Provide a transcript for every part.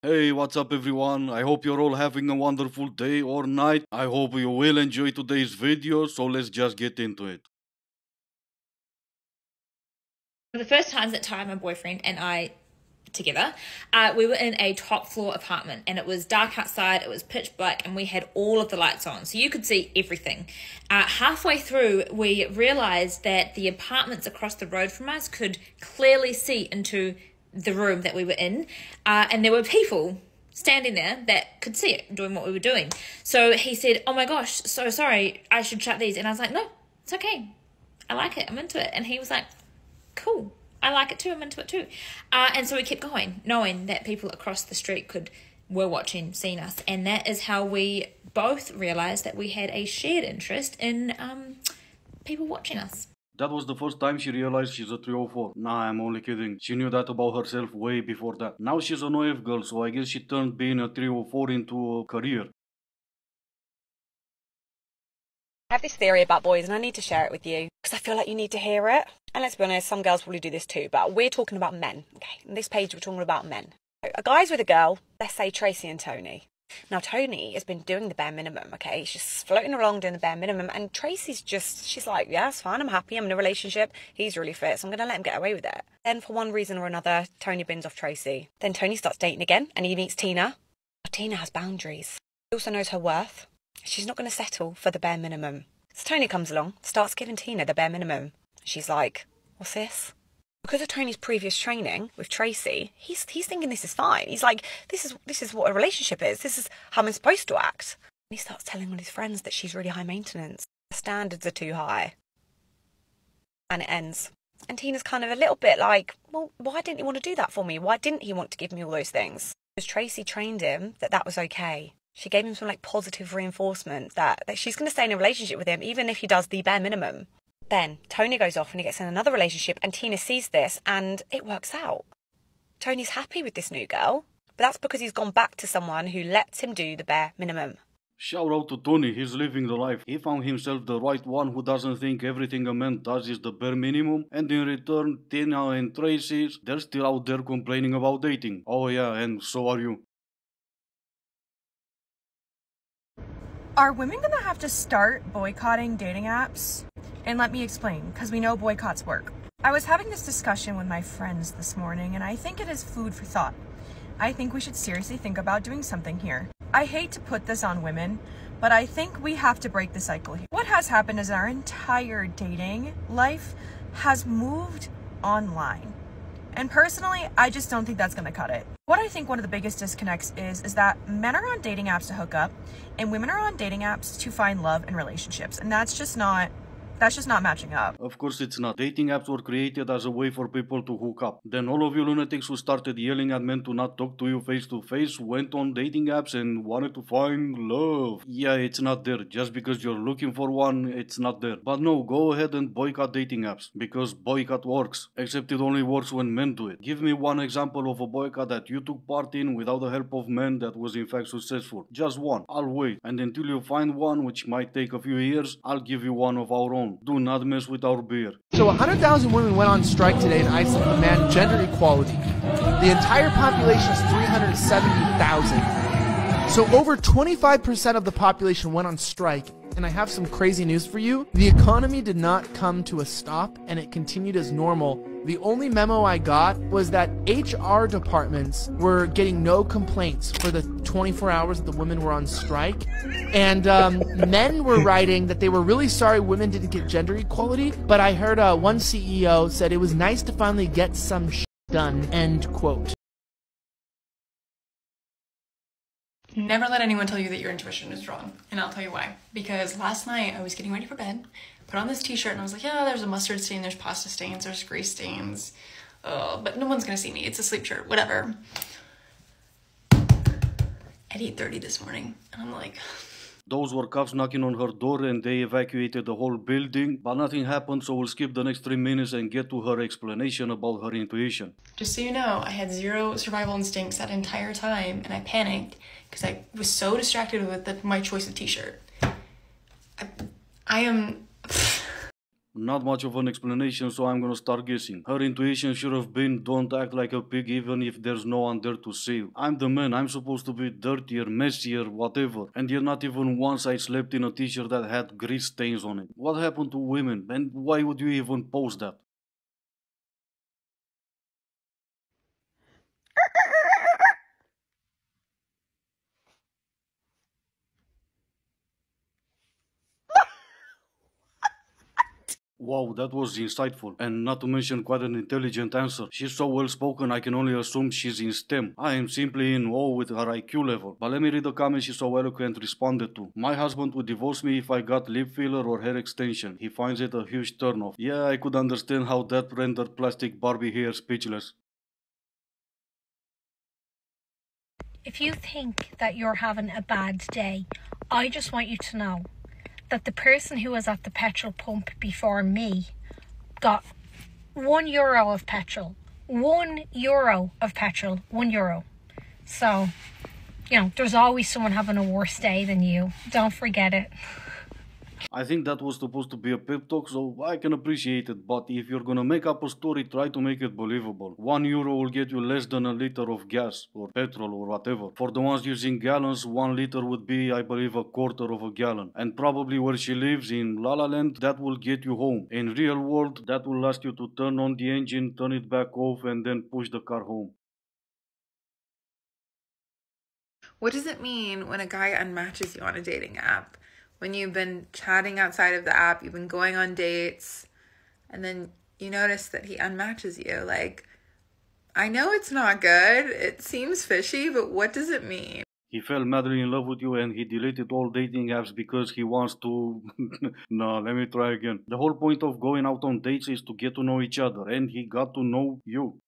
Hey, what's up everyone? I hope you're all having a wonderful day or night. I hope you will enjoy today's video, so let's just get into it. The first times that Ty, my boyfriend, and I together, we were in a top floor apartment and it was dark outside, it was pitch black, and we had all of the lights on so you could see everything. Halfway through, we realized that the apartments across the road from us could clearly see into the room that we were in, and there were people standing there that could see it doing what we were doing. So he said, "Oh my gosh, so sorry, I should shut these." And I was like, "No, it's okay, I like it, I'm into it." And he was like, "Cool, I like it too, I'm into it too." And so we kept going, knowing that people across the street were watching, seeing us. And that is how we both realized that we had a shared interest in people watching us. That was the first time she realized she's a 304. Nah, I'm only kidding. She knew that about herself way before that. Now she's an OF girl, so I guess she turned being a 304 into a career. I have this theory about boys and I need to share it with you because I feel like you need to hear it. And let's be honest, some girls probably do this too, but we're talking about men, okay? On this page, we're talking about men. A guy's with a girl, let's say Tracy and Tony. Now, Tony has been doing the bare minimum, okay? She's just floating along doing the bare minimum, and Tracy's she's like, yeah, it's fine, I'm happy, I'm in a relationship, he's really fit, so I'm going to let him get away with it. Then, for one reason or another, Tony bins off Tracy. Then Tony starts dating again, and he meets Tina. But Tina has boundaries. She also knows her worth. She's not going to settle for the bare minimum. So Tony comes along, starts giving Tina the bare minimum. She's like, what's this? Because of Tony's previous training with Tracy, he's thinking this is fine. He's like, this is what a relationship is. This is how I'm supposed to act. And he starts telling all his friends that she's really high maintenance. The standards are too high. And it ends. And Tina's kind of a little bit like, well, why didn't he want to do that for me? Why didn't he want to give me all those things? Because Tracy trained him that was okay. She gave him some like positive reinforcement that she's going to stay in a relationship with him even if he does the bare minimum. Then Tony goes off and he gets in another relationship and Tina sees this and it works out. Tony's happy with this new girl, but that's because he's gone back to someone who lets him do the bare minimum. Shout out to Tony, he's living the life. He found himself the right one who doesn't think everything a man does is the bare minimum, and in return, Tina and Tracy, they're still out there complaining about dating. Oh yeah, and so are you. Are women gonna have to start boycotting dating apps? And let me explain, because we know boycotts work. I was having this discussion with my friends this morning, and I think it is food for thought. I think we should seriously think about doing something here. I hate to put this on women, but I think we have to break the cycle here. What has happened is our entire dating life has moved online. And personally, I just don't think that's gonna cut it. What I think one of the biggest disconnects is that men are on dating apps to hook up and women are on dating apps to find love and relationships. And that's just not matching up. Of course it's not. Dating apps were created as a way for people to hook up. Then all of you lunatics who started yelling at men to not talk to you face to face went on dating apps and wanted to find love. Yeah, it's not there. Just because you're looking for one, it's not there. But no, go ahead and boycott dating apps. Because boycott works. Except it only works when men do it. Give me one example of a boycott that you took part in without the help of men that was in fact successful. Just one. I'll wait. And until you find one, which might take a few years, I'll give you one of our own. Do not mess with our beer. So 100,000 women went on strike today in Iceland to demand gender equality. The entire population is 370,000. So over 25% of the population went on strike. And I have some crazy news for you. The economy did not come to a stop and it continued as normal. The only memo I got was that HR departments were getting no complaints for the 24 hours that the women were on strike. And men were writing that they were really sorry women didn't get gender equality. But I heard one CEO said it was nice to finally get some done, end quote. Never let anyone tell you that your intuition is wrong, and I'll tell you why. Because last night I was getting ready for bed, put on this t-shirt, and I was like, yeah, there's a mustard stain, there's pasta stains, there's grease stains, but no one's gonna see me, it's a sleep shirt, whatever. At 8:30 this morning, and I'm like... Those were cops knocking on her door and they evacuated the whole building, but nothing happened, so we'll skip the next 3 minutes and get to her explanation about her intuition. Just so you know, I had zero survival instincts that entire time, and I panicked because I was so distracted with my choice of t-shirt. I am... Not much of an explanation, so I'm gonna start guessing. Her intuition should have been don't act like a pig even if there's no one there to see. I'm the man, I'm supposed to be dirtier, messier, whatever. And yet not even once I slept in a t-shirt that had grease stains on it. What happened to women? And why would you even post that? Wow, that was insightful, and not to mention quite an intelligent answer. She's so well spoken, I can only assume she's in STEM. I am simply in awe with her IQ level. But let me read the comment she so eloquent responded to. My husband would divorce me if I got lip filler or hair extension. He finds it a huge turnoff. Yeah, I could understand how that rendered plastic Barbie hair speechless. If you think that you're having a bad day, I just want you to know that the person who was at the petrol pump before me got €1 of petrol. €1 of petrol. €1. So, there's always someone having a worse day than you. Don't forget it. I think that was supposed to be a pep talk, so I can appreciate it, but if you're gonna make up a story, try to make it believable. €1 will get you less than a liter of gas, or petrol, or whatever. For the ones using gallons, 1 liter would be, I believe, a quarter of a gallon. And probably where she lives, in La La Land, that will get you home. In real world, that will ask you to turn on the engine, turn it back off, and then push the car home. What does it mean when a guy unmatches you on a dating app? When you've been chatting outside of the app, you've been going on dates, and then you notice that he unmatches you. Like, I know it's not good, it seems fishy, but what does it mean? He fell madly in love with you and he deleted all dating apps because he wants to... No, let me try again. The whole point of going out on dates is to get to know each other, and he got to know you.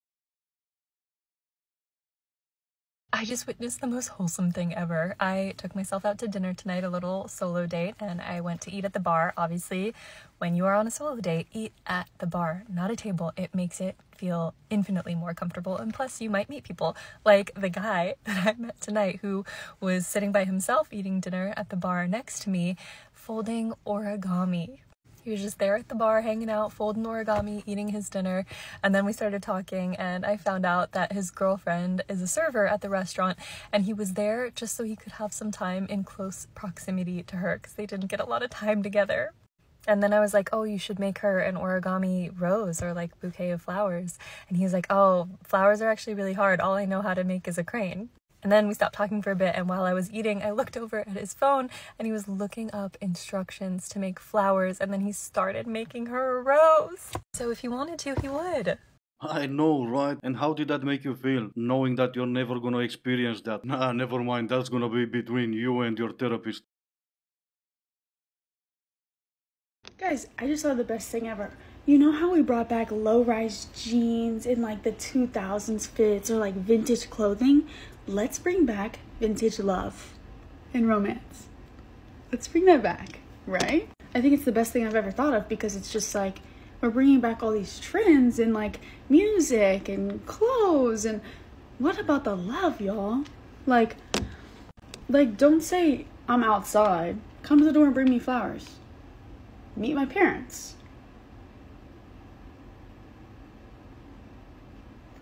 I just witnessed the most wholesome thing ever. I took myself out to dinner tonight, a little solo date, and I went to eat at the bar. Obviously, when you are on a solo date, eat at the bar, not a table. It makes it feel infinitely more comfortable, and plus you might meet people like the guy that I met tonight who was sitting by himself eating dinner at the bar next to me, folding origami. He was just there at the bar, hanging out, folding origami, eating his dinner, and then we started talking, and I found out that his girlfriend is a server at the restaurant, and he was there just so he could have some time in close proximity to her, because they didn't get a lot of time together. And then I was like, oh, you should make her an origami rose or like bouquet of flowers. And he was like, oh, flowers are actually really hard. All I know how to make is a crane. And then we stopped talking for a bit, and while I was eating, I looked over at his phone, and he was looking up instructions to make flowers, and then he started making her a rose. So if he wanted to, he would. I know, right? And how did that make you feel, knowing that you're never gonna experience that? Nah, never mind, that's gonna be between you and your therapist. Guys, I just saw the best thing ever. You know how we brought back low-rise jeans in like the 2000s fits or like vintage clothing? Let's bring back vintage love and romance. Let's bring that back, right? I think it's the best thing I've ever thought of, because it's just like we're bringing back all these trends in like music and clothes, and what about the love, y'all? Like don't say I'm outside. Come to the door and bring me flowers. Meet my parents.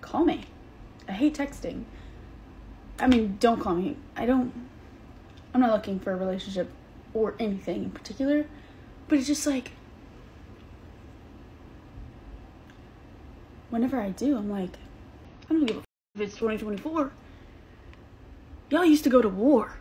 Call me. I hate texting. I mean, don't call me. I'm not looking for a relationship or anything in particular, but it's just like, whenever I do, I'm like, I don't give a f if it's 2024. Y'all used to go to war.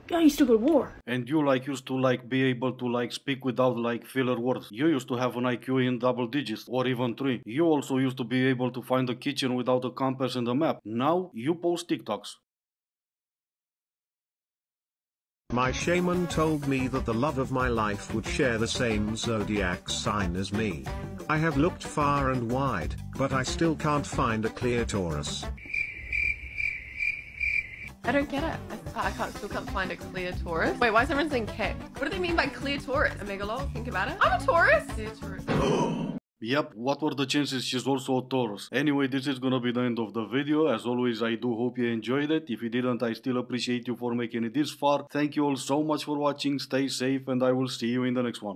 Y'all used to go to war. And you used to be able to speak without filler words. You used to have an IQ in double digits or even 3. You also used to be able to find the kitchen without a compass and a map. Now you post TikToks. My shaman told me that the love of my life would share the same zodiac sign as me. I have looked far and wide, but I still can't find a clear Taurus. I don't get it. I still can't find a clear Taurus. Wait, why is everyone saying K? What do they mean by clear Taurus? A megalol? Think about it. I'm a Taurus. Clear Taurus. Yep, what were the chances she's also a Taurus? Anyway, this is gonna be the end of the video. As always, I do hope you enjoyed it. If you didn't, I still appreciate you for making it this far. Thank you all so much for watching. Stay safe, and I will see you in the next one.